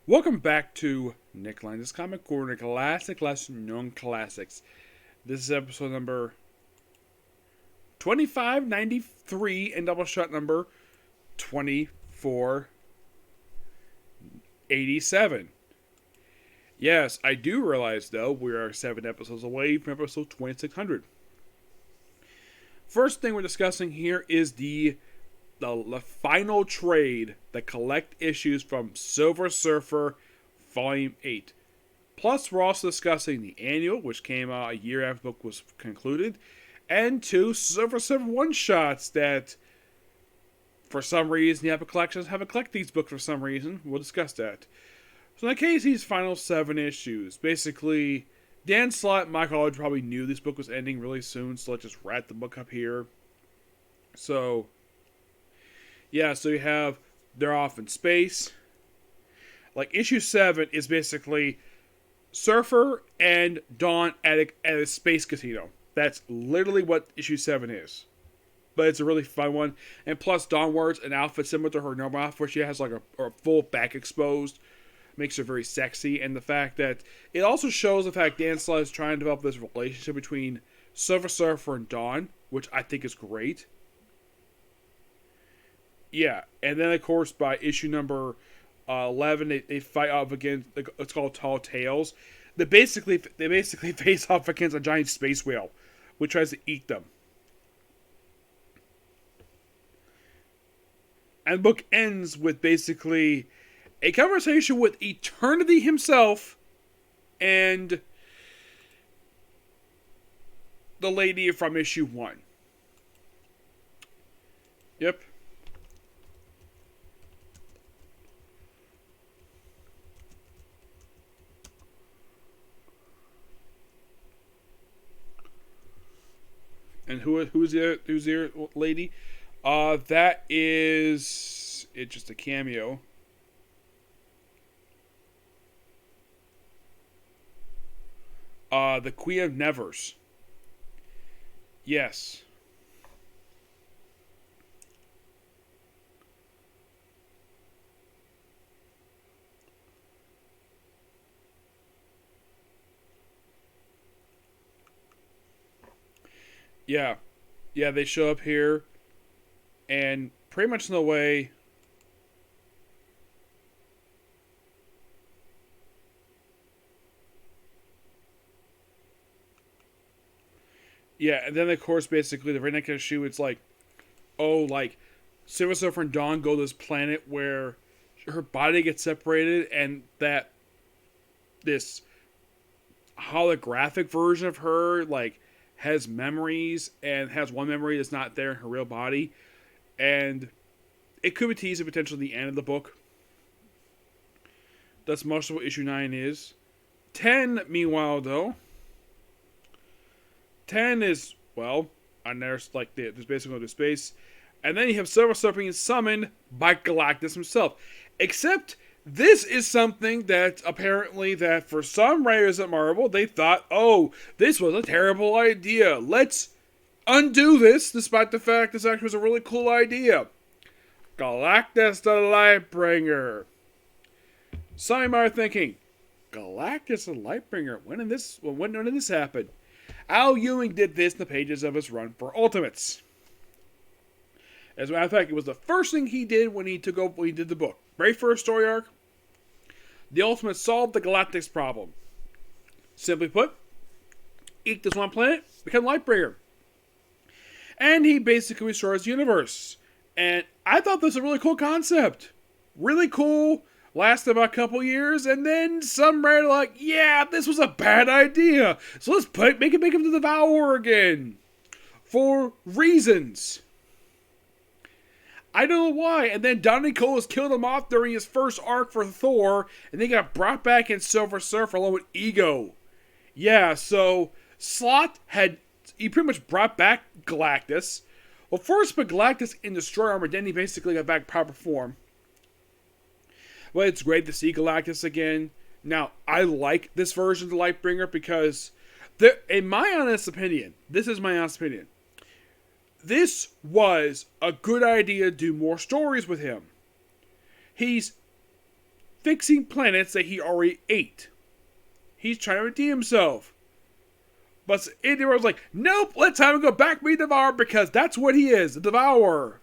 Welcome back to Nick Lenz's Comic Corner, classic lesson known classics. This is episode number 2593 and Doubleshot number 2487. Yes, I do realize though we are 7 episodes away from episode 2600. First thing we're discussing here is the final trade, the collect issues from Silver Surfer Volume 8. Plus, we're also discussing the annual, which came out a year after the book was concluded, and 2 Silver Surfer one-shots that, for some reason, the Epic Collections haven't collected these books for some reason. We'll discuss that. So in the case, these final 7 issues, basically, Dan Slott and Mike Allred probably knew this book was ending really soon, so let's just wrap the book up here. So so you have, they're off in space. Like, issue 7 is basically Surfer and Dawn at a space casino. That's literally what issue 7 is. But it's a really fun one. And plus, Dawn wears an outfit similar to her normal outfit, where she has like a full back exposed. Makes her very sexy. And the fact that it also shows the fact Dan Slott is trying to develop this relationship between Silver Surfer and Dawn, which I think is great. Yeah, and then of course by issue number 11, they fight off against, it's called Tall Tales. They basically face off against a giant space whale, which tries to eat them. And the book ends with basically a conversation with Eternity himself and the lady from issue 1. Yep. And who's the lady? That is, it's just a cameo. The Queen of Nevers. Yes. Yeah. Yeah, they show up here. And pretty much in the way. Yeah, and then of course basically the very next issue it's like, oh, like Silver Surfer and Dawn go to this planet where her body gets separated and that this holographic version of her like has memories and has one memory that's not there in her real body. And it could be teasing potentially the end of the book. That's most of what issue 9 is. 10, meanwhile, though. 10 is, well, and there's basically going to space. And then you have Silver Surfer being summoned by Galactus himself. Except this is something that apparently that for some writers at Marvel, they thought, oh, this was a terrible idea. Let's undo this, despite the fact this actually was a really cool idea. Galactus the Lightbringer. Some of you are thinking, Galactus the Lightbringer? When did this happen? Al Ewing did this in the pages of his run for Ultimates. As a matter of fact, it was the first thing he did when he did the book. Very first story arc. The Ultimates solved the Galactus problem. Simply put, eat this one planet, become Lightbringer. And he basically restores the universe. And I thought this was a really cool concept. Really cool. Lasted about a couple years. And then some writer like, yeah, this was a bad idea. So let's make him the Devourer again. For reasons. I don't know why. And then Donny Colas killed him off during his first arc for Thor. And then got brought back in Silver Surfer along with Ego. Yeah, so Slott he pretty much brought back Galactus. Well, first put Galactus in Destroyer armor, then he basically got back proper form. Well, it's great to see Galactus again. Now, I like this version of the Lightbringer because, in my honest opinion, this was a good idea to do more stories with him. He's fixing planets that he already ate. He's trying to redeem himself. But Indian was like, nope, let's have him go back be Devourer because that's what he is, the Devourer.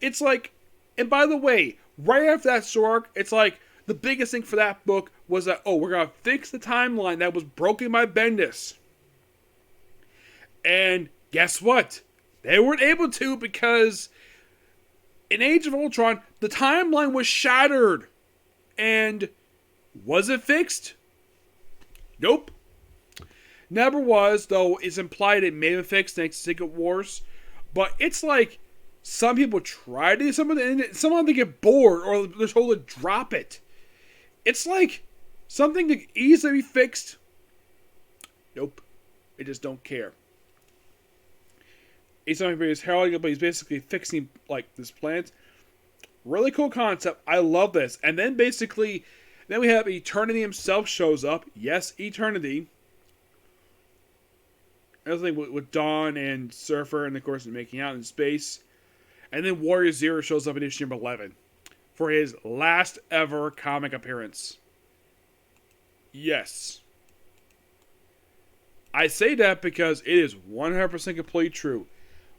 It's like, and by the way, right after that story arc, it's like, the biggest thing for that book was that, oh, we're going to fix the timeline that was broken by Bendis. And guess what? They weren't able to because in Age of Ultron, the timeline was shattered. And was it fixed? Nope. Never was, though it's implied it may have been fixed next to Secret Wars. But it's like, some people try to do something and somehow they get bored or they're told to drop it. It's like something that easily be fixed. Nope. They just don't care. He's not very heralding, but he's basically fixing like this planet. Really cool concept. I love this. And then basically, then we have Eternity himself shows up. Yes, Eternity. Everything with Dawn and Surfer, and of course making out in space. And then Warrior Zero shows up in issue number 11 for his last ever comic appearance. Yes. I say that because it is 100% completely true.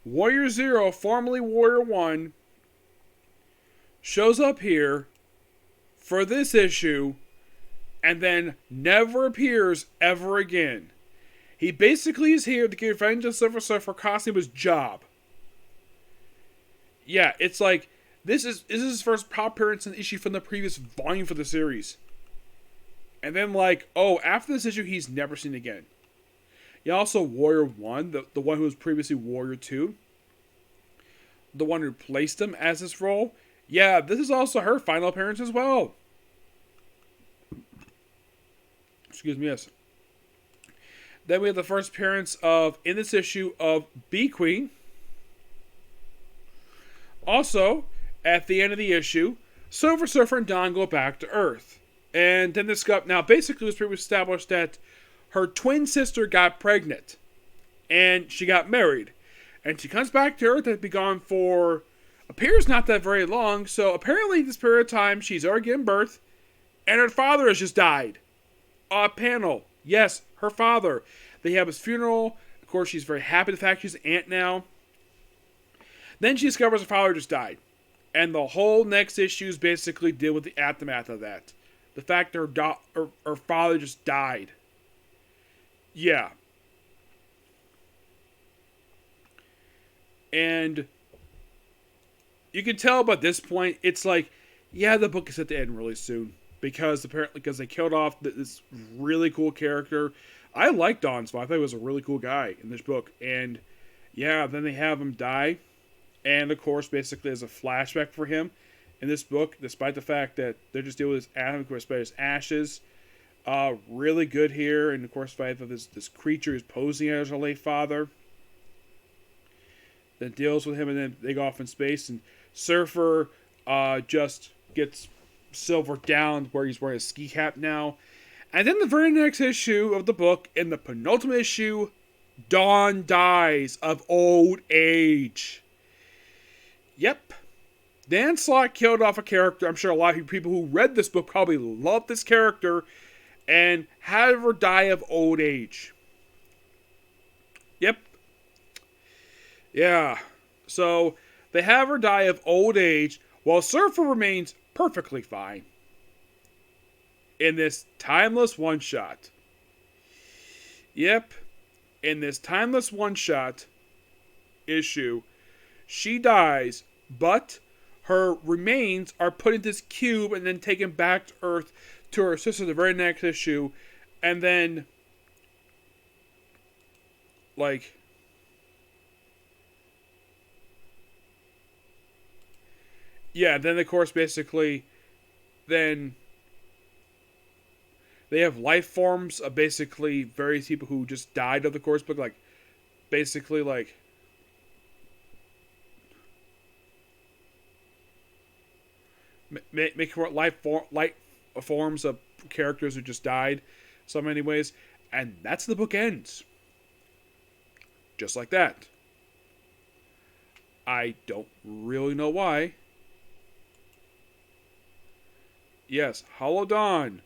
Warrior Zero, formerly Warrior 1, shows up here for this issue and then never appears ever again. He basically is here to get revenge on Silver Surfer for costing him his job. Yeah, it's like, this is his first pop appearance in the issue from the previous volume for the series. And then like, oh, after this issue, he's never seen again. Yeah, also Warrior 1, the one who was previously Warrior 2. The one who replaced him as this role. Yeah, this is also her final appearance as well. Excuse me, yes. Then we have the first appearance of, in this issue, of Bee Queen. Also, at the end of the issue, Silver Surfer and Dawn go back to Earth. And then this got, now basically it was previously established that her twin sister got pregnant. And she got married. And she comes back to Earth and be gone for, appears not that very long. So apparently this period of time, she's already given birth. And her father has just died. Panel. Yes, her father. They have his funeral. Of course, she's very happy the fact she's an aunt now. Then she discovers her father just died. And the whole next issues basically deal with the aftermath of that. The fact that her father just died. Yeah. And you can tell by this point, it's like, yeah, the book is set to end really soon. Because they killed off this really cool character. I like Dawn Spot. I thought he was a really cool guy in this book. And yeah, then they have him die. And of course, basically as a flashback for him in this book, despite the fact that they're just dealing with his atom, of course, by his ashes. Really good here. And of course, by this creature who's posing as her late father. Then deals with him and then they go off in space. And Surfer just gets Silver down where he's wearing a ski cap now. And then the very next issue of the book, in the penultimate issue, Dawn dies of old age. Yep. Dan Slott killed off a character. I'm sure a lot of people who read this book probably love this character and had her die of old age. Yep. Yeah. So they have her die of old age while Surfer remains perfectly fine in this timeless one-shot. Yep. In this timeless one-shot issue, she dies, but her remains are put in this cube and then taken back to Earth to her sister the very next issue. And then, like, yeah, then of course basically, then they have life forms of basically various people who just died of the course book, like, basically like, make life forms of characters who just died so many ways, and that's the book ends. Just like that. I don't really know why. Yes, Hollow Dawn,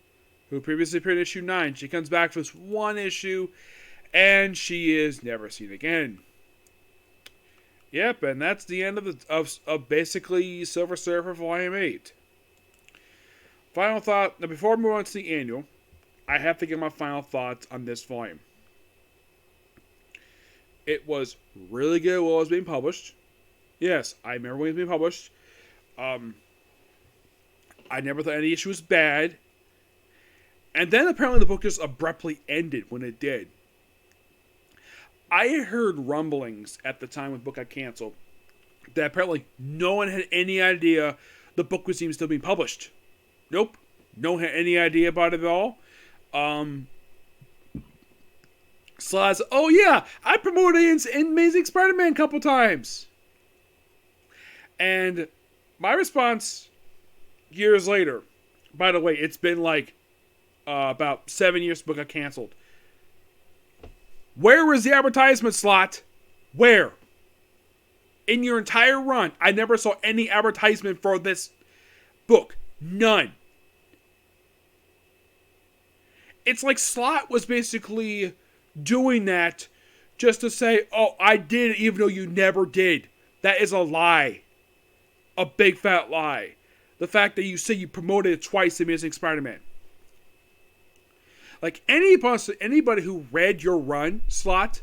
who previously appeared in issue 9. She comes back for this one issue, and she is never seen again. Yep, and that's the end of basically Silver Surfer Volume 8. Final thought. Now, before we move on to the annual, I have to give my final thoughts on this volume. It was really good while it was being published. Yes, I remember when it was being published. I never thought any issue was bad. And then apparently the book just abruptly ended when it did. I heard rumblings at the time when the book got canceled that apparently no one had any idea the book was even still being published. Nope. No one had any idea about it at all. Slott said, oh yeah, I promoted Amazing Spider-Man a couple times. And my response years later, by the way, it's been like about 7 years the book got canceled. Where was the advertisement, Slott? Where? In your entire run, I never saw any advertisement for this book. None. It's like Slott was basically doing that just to say, oh, I did it even though you never did. That is a lie. A big fat lie. The fact that you say you promoted it twice, Amazing Spider-Man. Like, anybody who read your run, Slott,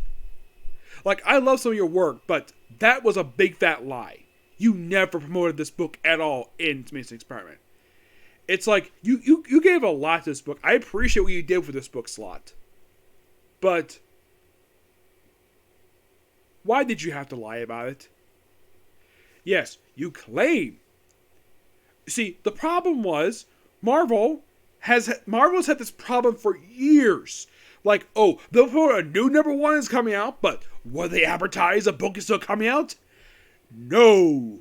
like, I love some of your work, but that was a big fat lie. You never promoted this book at all in Amazing Spider-Man. It's like, you gave a lot to this book. I appreciate what you did for this book, Slott. But why did you have to lie about it? Yes, you claim. See, the problem was, Marvel's had this problem for years. Like, oh, a new #1 is coming out, but will they advertise a book is still coming out? No.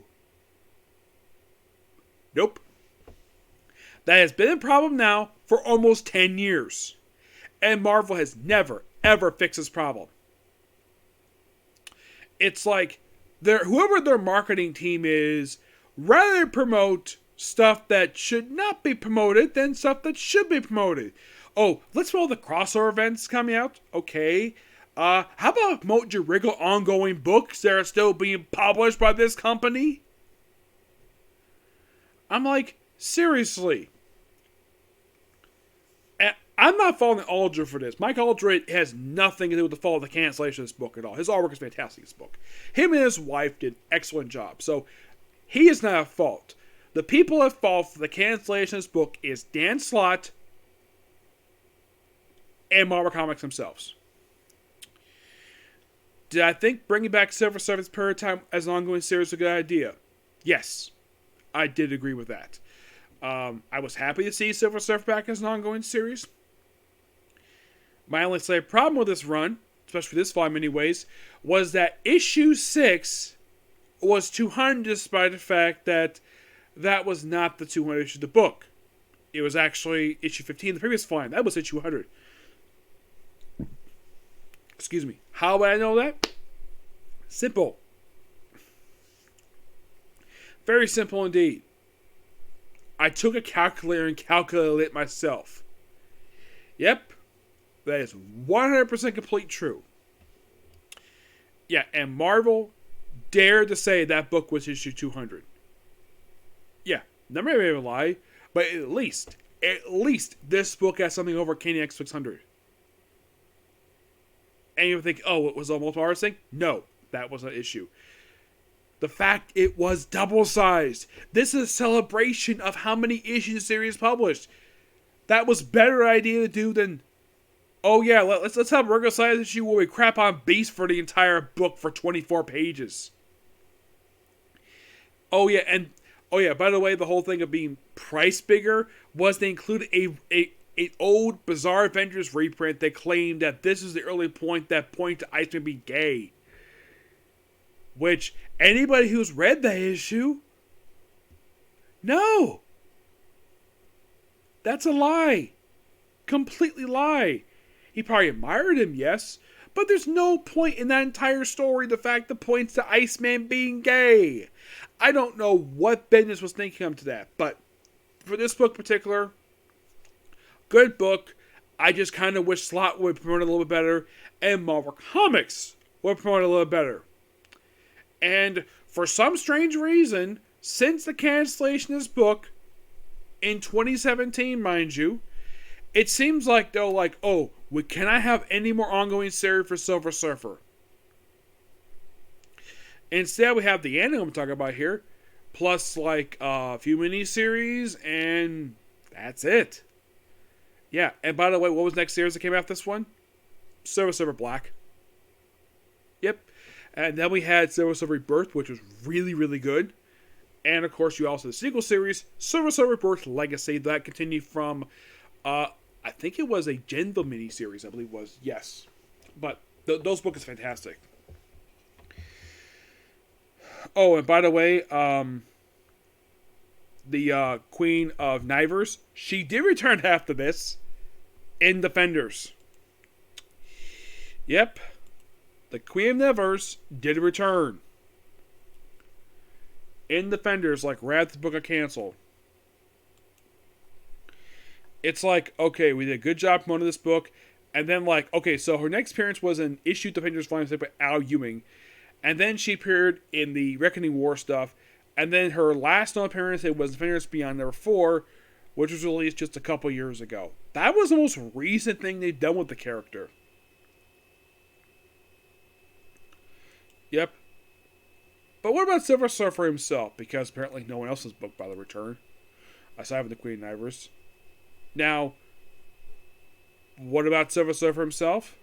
Nope. That has been a problem now for almost 10 years. And Marvel has never, ever fixed this problem. It's like, whoever their marketing team is, rather promote stuff that should not be promoted than stuff that should be promoted. Oh, let's promote the crossover events coming out. Okay. How about promote your regular ongoing books that are still being published by this company? I'm like, seriously. I'm not following Allred for this. Mike Allred has nothing to do with the fault of the cancellation of this book at all. His artwork is fantastic in this book. Him and his wife did an excellent job. So, he is not at fault. The people at fault for the cancellation of this book is Dan Slott and Marvel Comics themselves. Did I think bringing back Silver Surfer's period time as an ongoing series was a good idea? Yes. I did agree with that. I was happy to see Silver Surfer back as an ongoing series. My only slight problem with this run, especially for this volume anyways, was that issue 6 was 200 despite the fact that that was not the 200 issue of the book. It was actually issue 15, the previous volume. That was issue 100. Excuse me. How would I know that? Simple. Very simple indeed. I took a calculator and calculated it myself. Yep. That is 100% complete true. Yeah, and Marvel dared to say that book was issue 200. Yeah, number may be a lie, but at least this book has something over Kanye X 600. And you think, oh, it was a multiple artist thing? No, that was an issue. The fact it was double-sized. This is a celebration of how many issues the series published. That was a better idea to do than, oh yeah, let's have a regular size issue where we crap on Beast for the entire book for 24 pages. Oh yeah, by the way, the whole thing of being priced bigger was they included a old Bizarre Avengers reprint that claimed that this is the early point that point to Iceman being gay. Which, anybody who's read that issue, no. That's a lie. Completely lie. He probably admired him, yes, but there's no point in that entire story the fact that points to Iceman being gay. I don't know what Bendis was thinking of to that, but for this book in particular, good book. I just kind of wish Slott would promote it a little bit better, and Marvel Comics would promote it a little better. And for some strange reason, since the cancellation of this book, in 2017, mind you, it seems like they're like, oh, we cannot have any more ongoing series for Silver Surfer. Instead, we have the anime I'm talking about here, plus like a few miniseries, and that's it. Yeah, and by the way, what was the next series that came after this one? Silver Surfer Black. Yep. And then we had Silver Surfer Rebirth, which was really, really good. And of course, you also had the sequel series, Silver Surfer Rebirth Legacy, that continued from, I think it was a Genva miniseries, I believe it was. Yes. But those books are fantastic. Oh, and by the way, the Queen of Nivers, she did return after this in Defenders. Yep. The Queen of Nivers did return in Defenders, like right after the book got canceled. It's like, okay, we did a good job promoting this book, and then like, okay, so her next appearance was in issue Defenders Volume 6 by Al Ewing, and then she appeared in the Reckoning War stuff, and then her last known appearance was Defenders Beyond number 4, which was released just a couple years ago. That was the most recent thing they've done with the character. Yep. But what about Silver Surfer himself? Because apparently no one else is booked by the return, aside from the Queen of Nivers. Now, what about Silver Surfer himself?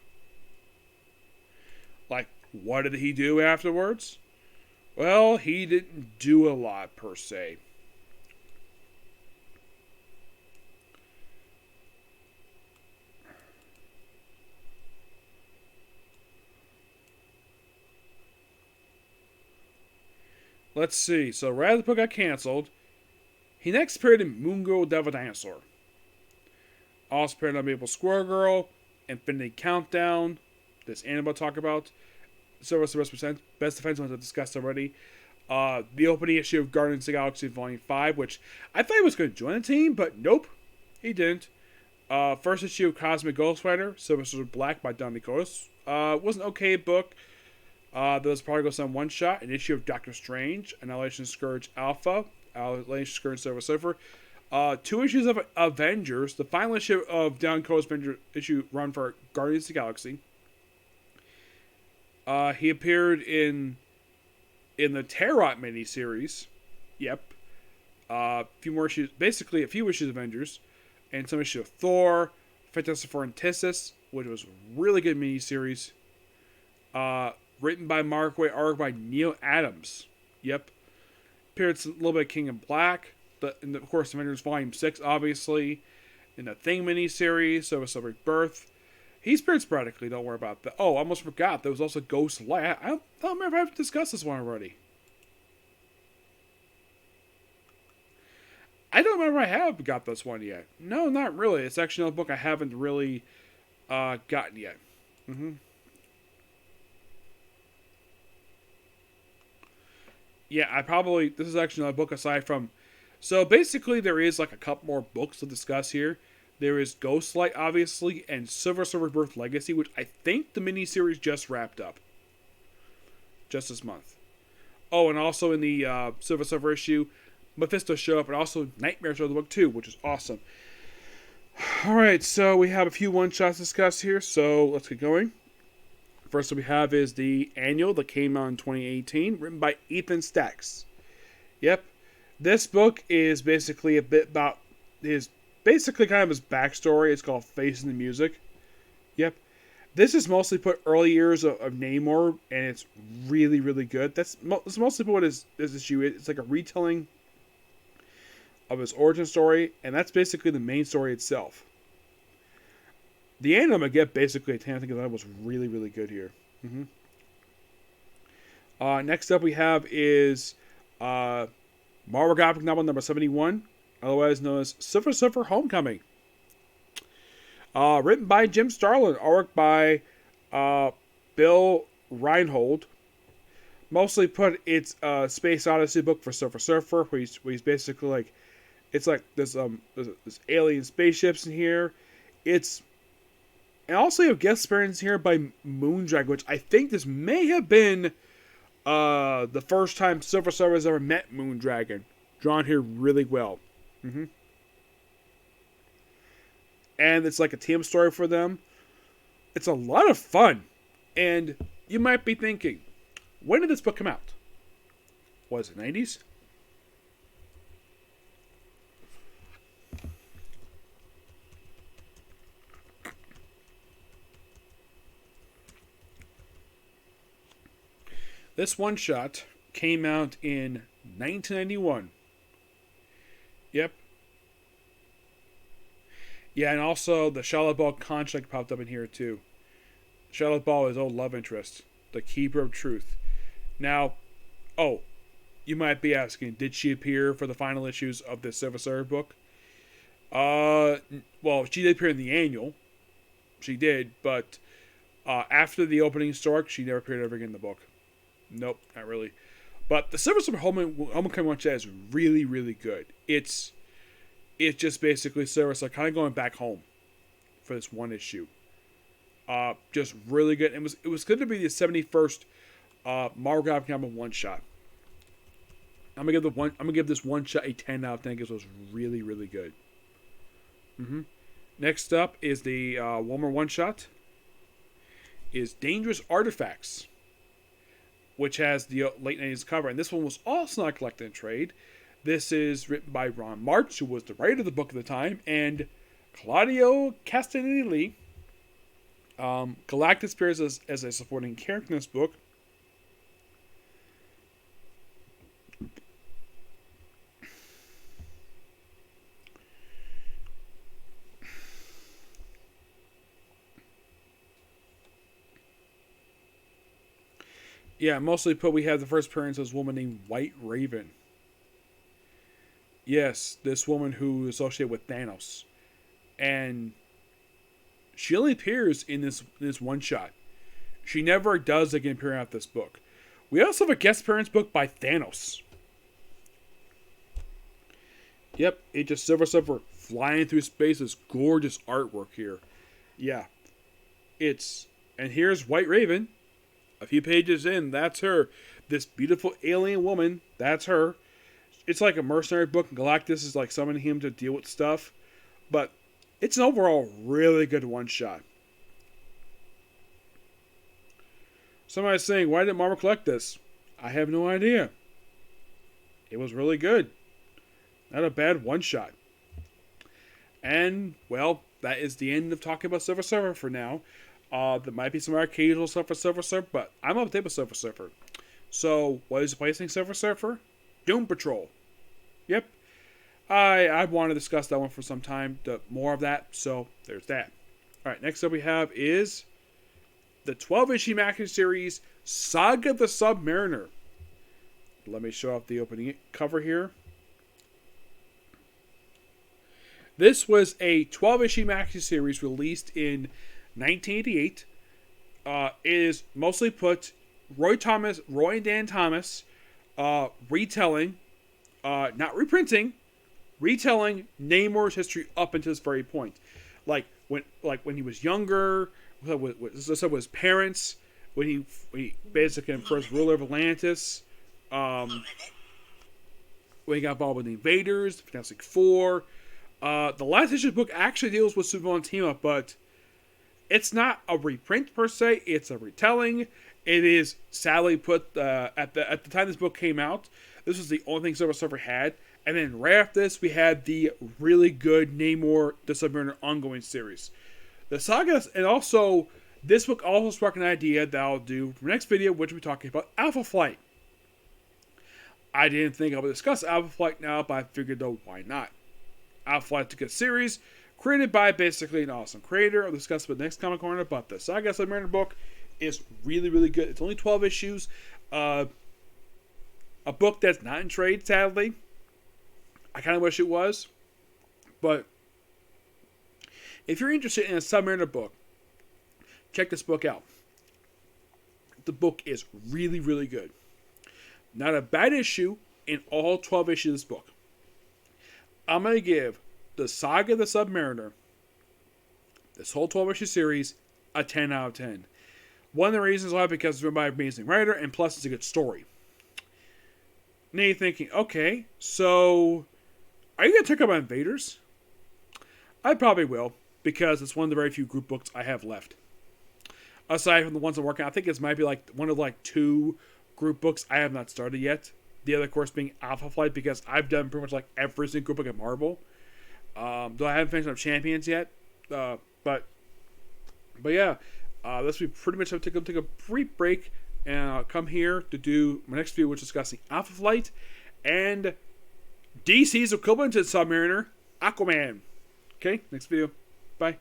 Like, what did he do afterwards? Well, he didn't do a lot, per se. Let's see. So, right after the book got canceled, he next appeared in Moon Girl Devil Dinosaur. Also appeared on Maple Squirrel Girl, Infinity Countdown, this anime I'll talk about, Silver Surfer Best Defense ones I've discussed already. The opening issue of Guardians of the Galaxy Volume 5, which I thought he was going to join the team, but nope, he didn't. First issue of Cosmic Ghost Rider, Silver Surfer Black by Don Nicholas. Was an okay book. There was probably go some one shot, an issue of Doctor Strange, Annihilation Scourge Alpha, Annihilation Scourge Silver Surfer. 2 issues of Avengers, the final issue of Don Nicholas Avengers issue run for Guardians of the Galaxy. He appeared in the Tarot miniseries. Yep. A few more issues, basically a few issues of Avengers, and some issues of Thor, Fantastic Four and Tissus, which was a really good miniseries. Written by Mark Waid, art by Neil Adams. Yep. Appeared a little bit of King in Black. And of course, Avengers Volume 6, obviously. In the Thing miniseries, so was Rebirth. He's appeared sporadically, don't worry about that. Oh, I almost forgot. There was also Ghost Light. I don't remember if I've discussed this one already. I don't remember if I have got this one yet. No, not really. It's actually a book I haven't really gotten yet. Yeah, this is actually another book aside from, so basically there is like a couple more books to discuss here. There is Ghostlight, obviously, and Silver Surfer Birth Legacy, which I think the miniseries just wrapped up. Just this month. Oh, and also in the Silver Surfer issue, Mephisto showed up, and also Nightmare showed the book too, which is awesome. Alright, so we have a few one-shots to discuss here, so let's get going. First one we have is the annual that came out in 2018, written by Ethan Stacks. Yep. This book is basically a bit about his backstory. It's called Facing the Music. Yep. This is mostly put early years of Namor, and it's really, really good. That's mostly what this issue is. It's like a retelling of his origin story, and that's basically the main story itself. The anime I get basically a 10. I think that was really, really good here. Next up we have is Marvel graphic novel number 71, otherwise known as Silver Surfer Homecoming. Written by Jim Starlin, art by Bill Reinhold. Mostly put it's a Space Odyssey book for Silver Surfer, where he's basically like It's like there's alien spaceships in here. It's and also you have guest appearance here by Moondragon, which I think this may have been the first time Silver Surfer has ever met Moondragon. Drawn here really well. Mm-hmm. And it's like a team story for them. It's a lot of fun. And you might be thinking, when did this book come out? Was it 90s? This one shot came out in 1991. Yep. Yeah, and also the Charlotte Ball contract popped up in here too. Charlotte Ball is old love interest, the keeper of truth. Now, you might be asking, did she appear for the final issues of this Silver Surfer book? Well, she did appear in the annual. She did, but after the opening story, she never appeared ever again in the book. Nope, not really. But the Silver Surfer Homecoming one shot is really, really good. It's just basically Silver Surfer kind of going back home for this one issue. Just really good. It was going to be the 71st Marvel Comics number one shot. I'm gonna give this one shot a 10 out of 10 because it was really, really good. Mm-hmm. Next up is the one more one shot. Is Dangerous Artifacts, which has the late 90s cover, and this one was also not collected in trade. This is written by Ron March, who was the writer of the book at the time, and Claudio Castellini. Galactus appears as a supporting character in this book. Yeah, mostly put we have the first appearance of this woman named White Raven. Yes, this woman who is associated with Thanos. And she only appears in this one shot. She never does again appear out this book. We also have a guest appearance book by Thanos. Yep, it's just Silver Surfer flying through space. This gorgeous artwork here. Yeah. And here's White Raven. A few pages in, that's her. This beautiful alien woman, that's her. It's like a mercenary book, and Galactus is like summoning him to deal with stuff. But it's an overall really good one-shot. Somebody's saying, why didn't Marvel collect this? I have no idea. It was really good. Not a bad one-shot. And, well, that is the end of talking about Silver Surfer for now. There might be some occasional stuff for Silver Surfer, but I'm up to date with Silver Surfer. So, what is replacing Silver Surfer? Doom Patrol. Yep. I want to discuss that one for some time. More of that, so there's that. Alright, next up we have is the 12-issue maxi series, Saga of the Sub-Marner. Let me show off the opening cover here. This was a 12-issue maxi series released in 1988. It is mostly put Roy and Dan Thomas retelling, not reprinting, retelling Namor's history up until this very point. Like when he was younger, with his parents, when he basically first ruler of Atlantis, when he got involved with the Invaders, the Fantastic Four. The last issue of the book actually deals with Superman team up, but it's not a reprint per se. It's a retelling. It is sadly put at the time this book came out. This was the only thing Silver Surfer had, and then right after this, we had the really good Namor the Sub-Mariner ongoing series. The saga, and also this book also sparked an idea that I'll do for the next video, which we'll be talking about Alpha Flight. I didn't think I would discuss Alpha Flight now, but I figured though, why not? Alpha Flight's a good series, created by basically an awesome creator. I'll discuss it with the next Comic Corner, but the Saga of Sub-Mariner book is really, really good. It's only 12 issues. A book that's not in trade, sadly. I kind of wish it was. But if you're interested in a Sub-Mariner book, check this book out. The book is really, really good. Not a bad issue in all 12 issues of this book. I'm going to give the Saga of the Sub-Mariner, this whole 12-issue series, a 10 out of 10. One of the reasons why, because it's written by an amazing writer, and plus it's a good story. Now you're thinking, okay, so are you going to check out my Invaders? I probably will, because it's one of the very few group books I have left. Aside from the ones I'm working on, I think it might be like one of like 2 group books I have not started yet. The other, of course, being Alpha Flight, because I've done pretty much like every single group book at Marvel. Though I haven't finished up Champions yet. But yeah, this will pretty much have to take a brief break and come here to do my next video, which is discussing Alpha Flight and DC's equivalent to Sub-Mariner, Aquaman. Okay, next video. Bye.